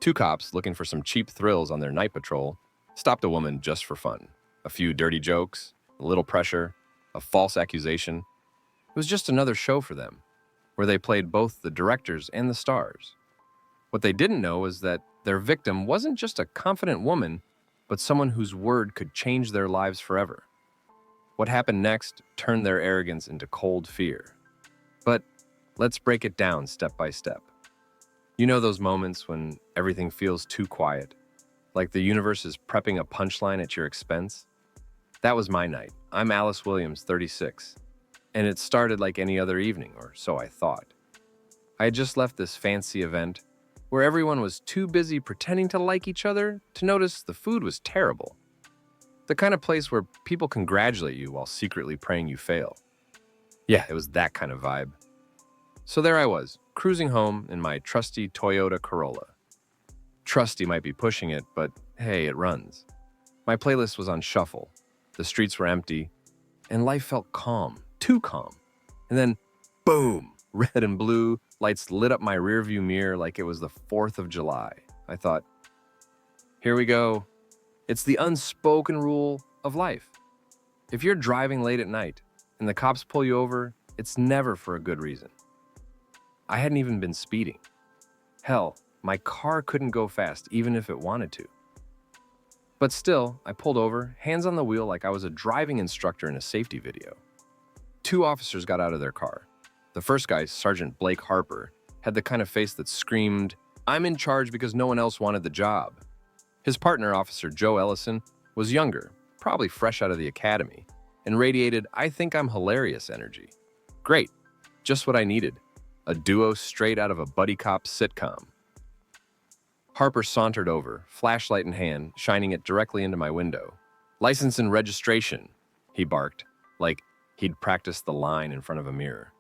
Two cops, looking for some cheap thrills on their night patrol, stopped a woman just for fun. A few dirty jokes, a little pressure, a false accusation. It was just another show for them, where they played both the directors and the stars. What they didn't know was that their victim wasn't just a confident woman, but someone whose word could change their lives forever. What happened next turned their arrogance into cold fear. But let's break it down step by step. You know those moments when everything feels too quiet, like the universe is prepping a punchline at your expense? That was my night. I'm Alice Williams, 36, and it started like any other evening, or so I thought. I had just left this fancy event where everyone was too busy pretending to like each other to notice the food was terrible. The kind of place where people congratulate you while secretly praying you fail. Yeah, it was that kind of vibe. So there I was, cruising home in my trusty Toyota Corolla. Trusty might be pushing it, but hey, it runs. My playlist was on shuffle, the streets were empty, and life felt calm, too calm. And then, boom, red and blue lights lit up my rearview mirror like it was the 4th of July. I thought, here we go. It's the unspoken rule of life. If you're driving late at night and the cops pull you over, it's never for a good reason. I hadn't even been speeding. Hell, my car couldn't go fast even if it wanted to. But still, I pulled over, hands on the wheel like I was a driving instructor in a safety video. Two officers got out of their car. The first guy, Sergeant Blake Harper, had the kind of face that screamed, "I'm in charge because no one else wanted the job." His partner, Officer Joe Ellison, was younger, probably fresh out of the academy, and radiated, "I think I'm hilarious" energy. Great, just what I needed. A duo straight out of a buddy cop sitcom. Harper sauntered over, flashlight in hand, shining it directly into my window. "License and registration," he barked, like he'd practiced the line in front of a mirror.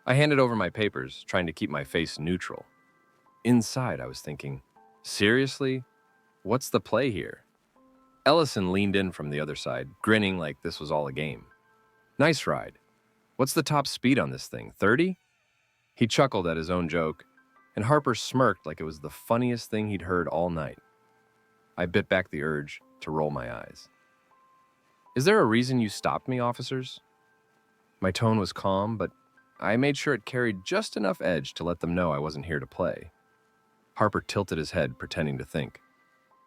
I handed over my papers, trying to keep my face neutral. Inside, I was thinking, seriously? What's the play here? Ellison leaned in from the other side, grinning like this was all a game. "Nice ride. What's the top speed on this thing, 30? He chuckled at his own joke, and Harper smirked like it was the funniest thing he'd heard all night. I bit back the urge to roll my eyes. "Is there a reason you stopped me, officers?" My tone was calm, but I made sure it carried just enough edge to let them know I wasn't here to play. Harper tilted his head, pretending to think.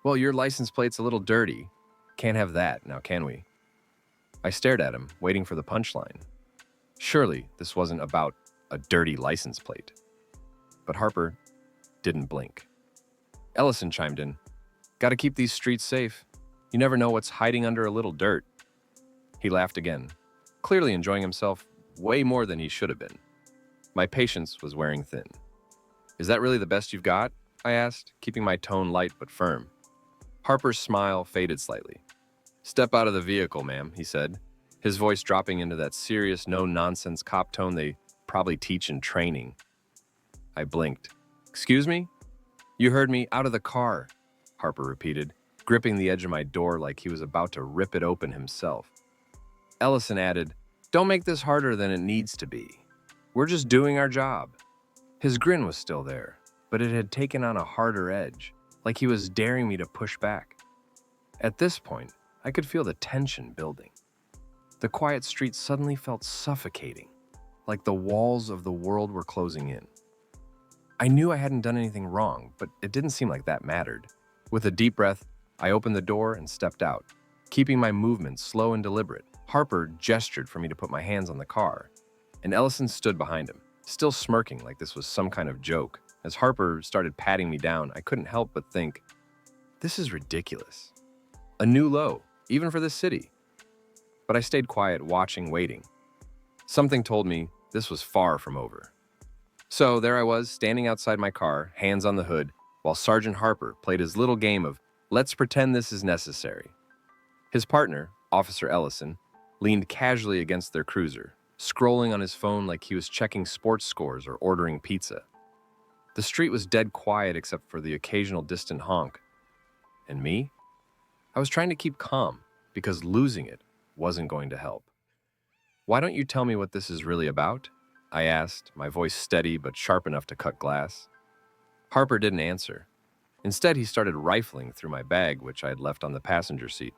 "Well, your license plate's a little dirty. Can't have that, now can we?" I stared at him, waiting for the punchline. Surely this wasn't about a dirty license plate. But Harper didn't blink. Ellison chimed in. "Gotta keep these streets safe. You never know what's hiding under a little dirt." He laughed again, clearly enjoying himself way more than he should have been. My patience was wearing thin. "Is that really the best you've got?" I asked, keeping my tone light but firm. Harper's smile faded slightly. "Step out of the vehicle, ma'am," he said, his voice dropping into that serious, no-nonsense cop tone they probably teach in training. I blinked. "Excuse me?" "You heard me. Out of the car," Harper repeated, gripping the edge of my door like he was about to rip it open himself. Ellison added, "Don't make this harder than it needs to be. We're just doing our job." His grin was still there, but it had taken on a harder edge, like he was daring me to push back. At this point, I could feel the tension building. The quiet street suddenly felt suffocating, like the walls of the world were closing in. I knew I hadn't done anything wrong, but it didn't seem like that mattered. With a deep breath, I opened the door and stepped out, keeping my movements slow and deliberate. Harper gestured for me to put my hands on the car, and Ellison stood behind him, still smirking like this was some kind of joke. As Harper started patting me down, I couldn't help but think, this is ridiculous. A new low, even for this city. But I stayed quiet, watching, waiting. Something told me this was far from over. So there I was, standing outside my car, hands on the hood, while Sergeant Harper played his little game of, "Let's pretend this is necessary." His partner, Officer Ellison, leaned casually against their cruiser, scrolling on his phone like he was checking sports scores or ordering pizza. The street was dead quiet except for the occasional distant honk. And me? I was trying to keep calm, because losing it wasn't going to help. "Why don't you tell me what this is really about?" I asked, my voice steady but sharp enough to cut glass. Harper didn't answer. Instead, he started rifling through my bag, which I had left on the passenger seat.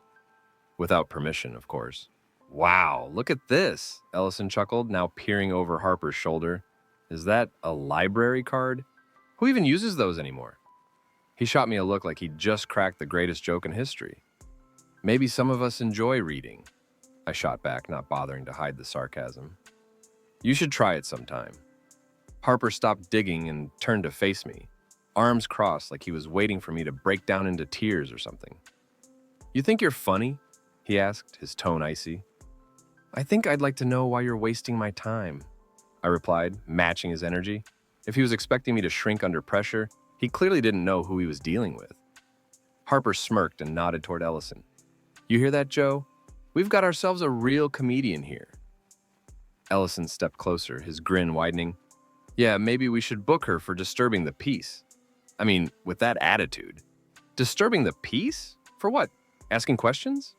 Without permission, of course. Wow, look at this, Ellison chuckled, now peering over Harper's shoulder. Is that a library card? Who even uses those anymore? He shot me a look like he'd just cracked the greatest joke in history. Maybe some of us enjoy reading, I shot back, not bothering to hide the sarcasm. You should try it sometime. Harper stopped digging and turned to face me, arms crossed like he was waiting for me to break down into tears or something. You think you're funny? He asked, his tone icy. I think I'd like to know why you're wasting my time, I replied, matching his energy. If he was expecting me to shrink under pressure, he clearly didn't know who he was dealing with. Harper smirked and nodded toward Ellison. You hear that, Joe? We've got ourselves a real comedian here. Ellison stepped closer, his grin widening. Yeah, maybe we should book her for disturbing the peace. I mean, with that attitude. Disturbing the peace? For what? Asking questions?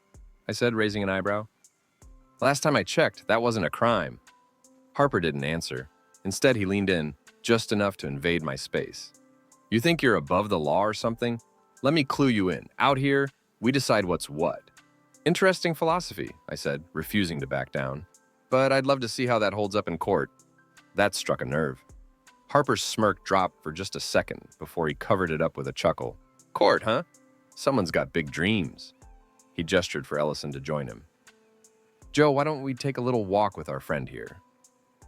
I said, raising an eyebrow. Last time I checked, that wasn't a crime. Harper didn't answer. Instead, he leaned in, just enough to invade my space. You think you're above the law or something? Let me clue you in. Out here, we decide what's what. Interesting philosophy, I said, refusing to back down. But I'd love to see how that holds up in court. That struck a nerve. Harper's smirk dropped for just a second before he covered it up with a chuckle. Court, huh? Someone's got big dreams. He gestured for Ellison to join him. Joe, why don't we take a little walk with our friend here?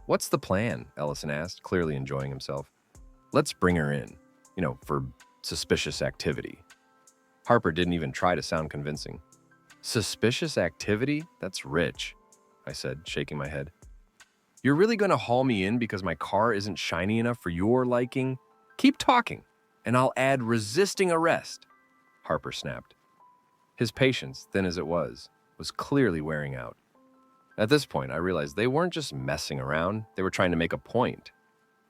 What's the plan? Ellison asked, clearly enjoying himself. Let's bring her in, for suspicious activity. Harper didn't even try to sound convincing. Suspicious activity? That's rich, I said, shaking my head. You're really going to haul me in because my car isn't shiny enough for your liking? Keep talking, and I'll add resisting arrest, Harper snapped. His patience, thin as it was clearly wearing out. At this point, I realized they weren't just messing around, they were trying to make a point.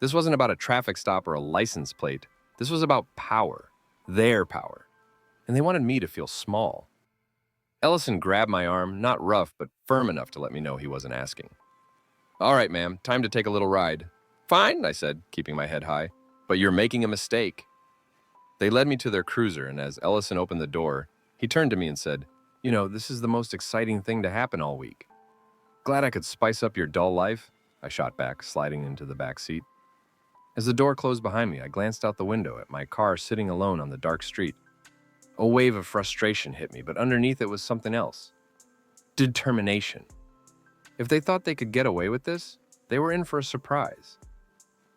This wasn't about a traffic stop or a license plate. This was about power, their power. And they wanted me to feel small. Ellison grabbed my arm, not rough, but firm enough to let me know he wasn't asking. All right, ma'am, time to take a little ride. Fine, I said, keeping my head high, but you're making a mistake. They led me to their cruiser, and as Ellison opened the door, he turned to me and said, this is the most exciting thing to happen all week. Glad I could spice up your dull life, I shot back, sliding into the back seat. As the door closed behind me, I glanced out the window at my car sitting alone on the dark street. A wave of frustration hit me, but underneath it was something else. Determination. If they thought they could get away with this, they were in for a surprise.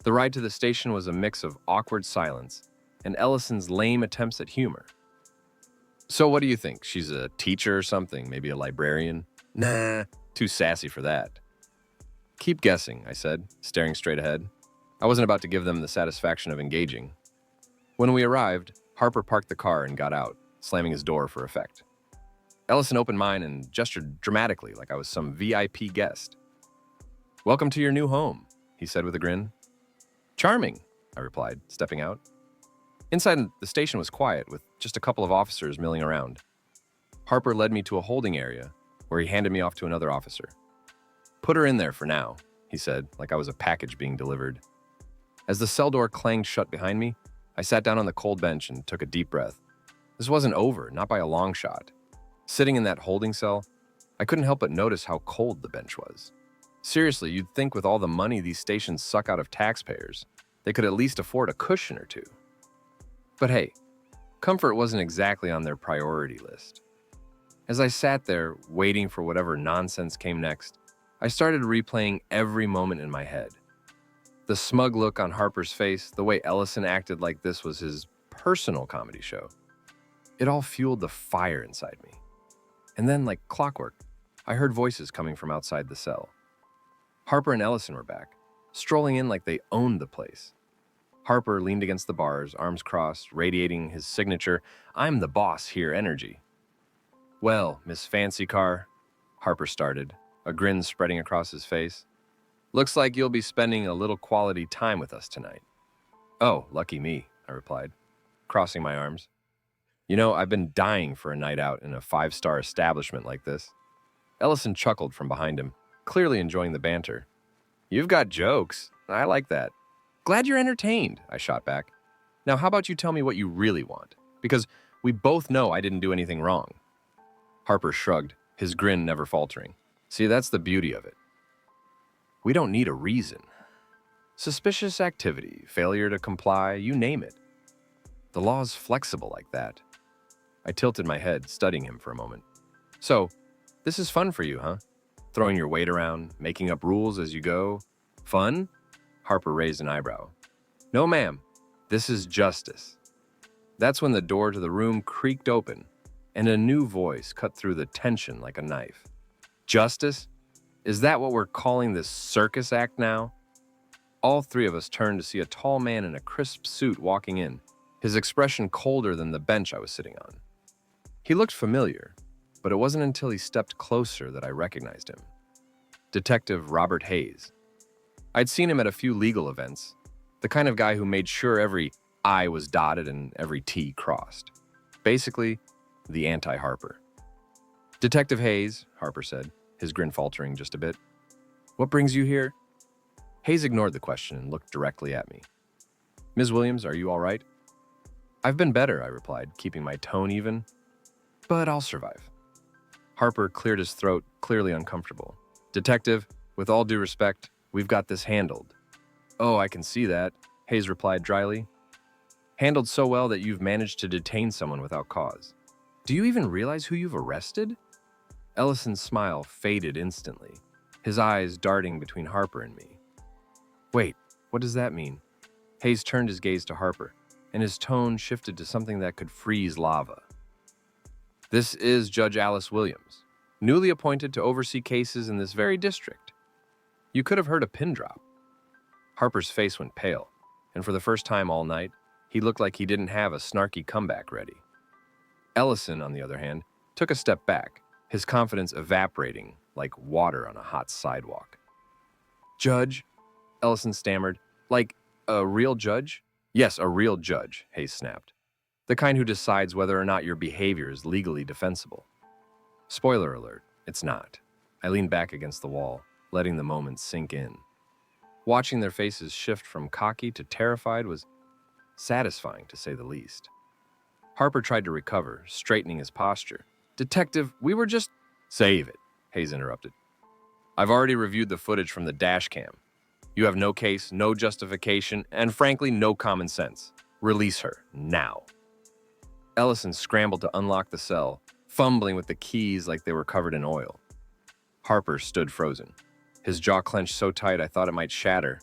The ride to the station was a mix of awkward silence and Ellison's lame attempts at humor. So what do you think? She's a teacher or something? Maybe a librarian? Nah, too sassy for that. Keep guessing, I said, staring straight ahead. I wasn't about to give them the satisfaction of engaging. When we arrived, Harper parked the car and got out, slamming his door for effect. Ellison opened mine and gestured dramatically like I was some VIP guest. Welcome to your new home, he said with a grin. Charming, I replied, stepping out. Inside, the station was quiet, with just a couple of officers milling around. Harper led me to a holding area, where he handed me off to another officer. Put her in there for now, he said, like I was a package being delivered. As the cell door clanged shut behind me, I sat down on the cold bench and took a deep breath. This wasn't over, not by a long shot. Sitting in that holding cell, I couldn't help but notice how cold the bench was. Seriously, you'd think with all the money these stations suck out of taxpayers, they could at least afford a cushion or two. But hey, comfort wasn't exactly on their priority list. As I sat there, waiting for whatever nonsense came next, I started replaying every moment in my head. The smug look on Harper's face, the way Ellison acted like this was his personal comedy show. It all fueled the fire inside me. And then, like clockwork, I heard voices coming from outside the cell. Harper and Ellison were back, strolling in like they owned the place. Harper leaned against the bars, arms crossed, radiating his signature, "I'm the boss here" energy. Well, Miss Fancy Car, Harper started, a grin spreading across his face. Looks like you'll be spending a little quality time with us tonight. Oh, lucky me, I replied, crossing my arms. I've been dying for a night out in a 5-star establishment like this. Ellison chuckled from behind him, clearly enjoying the banter. You've got jokes. I like that. Glad you're entertained, I shot back. Now, how about you tell me what you really want? Because we both know I didn't do anything wrong. Harper shrugged, his grin never faltering. See, that's the beauty of it. We don't need a reason. Suspicious activity, failure to comply, you name it. The law's flexible like that. I tilted my head, studying him for a moment. So, this is fun for you, huh? Throwing your weight around, making up rules as you go. Fun? Harper raised an eyebrow. No, ma'am. This is justice. That's when the door to the room creaked open, and a new voice cut through the tension like a knife. Justice? Is that what we're calling this circus act now? All three of us turned to see a tall man in a crisp suit walking in, his expression colder than the bench I was sitting on. He looked familiar, but it wasn't until he stepped closer that I recognized him. Detective Robert Hayes. I'd seen him at a few legal events, the kind of guy who made sure every I was dotted and every T crossed. Basically, the anti-Harper. Detective Hayes, Harper said, his grin faltering just a bit. What brings you here? Hayes ignored the question and looked directly at me. Ms. Williams, are you all right? I've been better, I replied, keeping my tone even. But I'll survive. Harper cleared his throat, clearly uncomfortable. Detective, with all due respect, we've got this handled. Oh, I can see that, Hayes replied dryly. Handled so well that you've managed to detain someone without cause. Do you even realize who you've arrested? Ellison's smile faded instantly, his eyes darting between Harper and me. Wait, what does that mean? Hayes turned his gaze to Harper, and his tone shifted to something that could freeze lava. This is Judge Alice Williams, newly appointed to oversee cases in this very district. You could have heard a pin drop. Harper's face went pale, and for the first time all night, he looked like he didn't have a snarky comeback ready. Ellison, on the other hand, took a step back, his confidence evaporating like water on a hot sidewalk. Judge? Ellison stammered. Like, a real judge? Yes, a real judge, Hayes snapped. The kind who decides whether or not your behavior is legally defensible. Spoiler alert, it's not. I leaned back against the wall, letting the moment sink in. Watching their faces shift from cocky to terrified was satisfying, to say the least. Harper tried to recover, straightening his posture. Detective, we were just... Save it, Hayes interrupted. I've already reviewed the footage from the dash cam. You have no case, no justification, and frankly, no common sense. Release her, now. Ellison scrambled to unlock the cell, fumbling with the keys like they were covered in oil. Harper stood frozen, his jaw clenched so tight I thought it might shatter.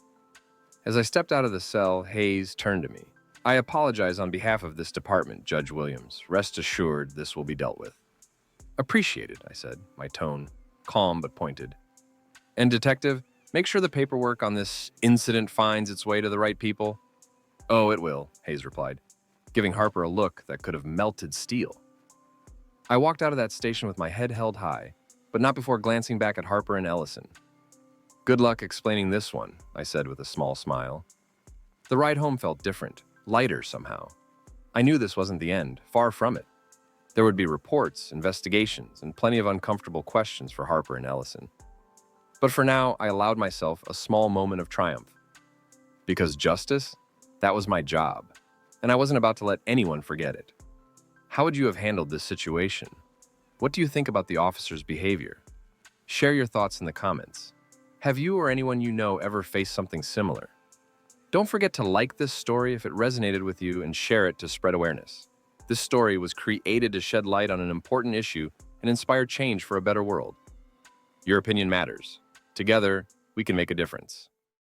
As I stepped out of the cell, Hayes turned to me. I apologize on behalf of this department, Judge Williams. Rest assured, this will be dealt with. Appreciated, I said, my tone calm but pointed. And detective, make sure the paperwork on this incident finds its way to the right people. Oh, it will, Hayes replied, giving Harper a look that could have melted steel. I walked out of that station with my head held high, but not before glancing back at Harper and Ellison. Good luck explaining this one, I said with a small smile. The ride home felt different, lighter somehow. I knew this wasn't the end, far from it. There would be reports, investigations, and plenty of uncomfortable questions for Harper and Ellison. But for now, I allowed myself a small moment of triumph. Because justice, that was my job, and I wasn't about to let anyone forget it. How would you have handled this situation? What do you think about the officer's behavior? Share your thoughts in the comments. Have you or anyone you know ever faced something similar? Don't forget to like this story if it resonated with you and share it to spread awareness. This story was created to shed light on an important issue and inspire change for a better world. Your opinion matters. Together, we can make a difference.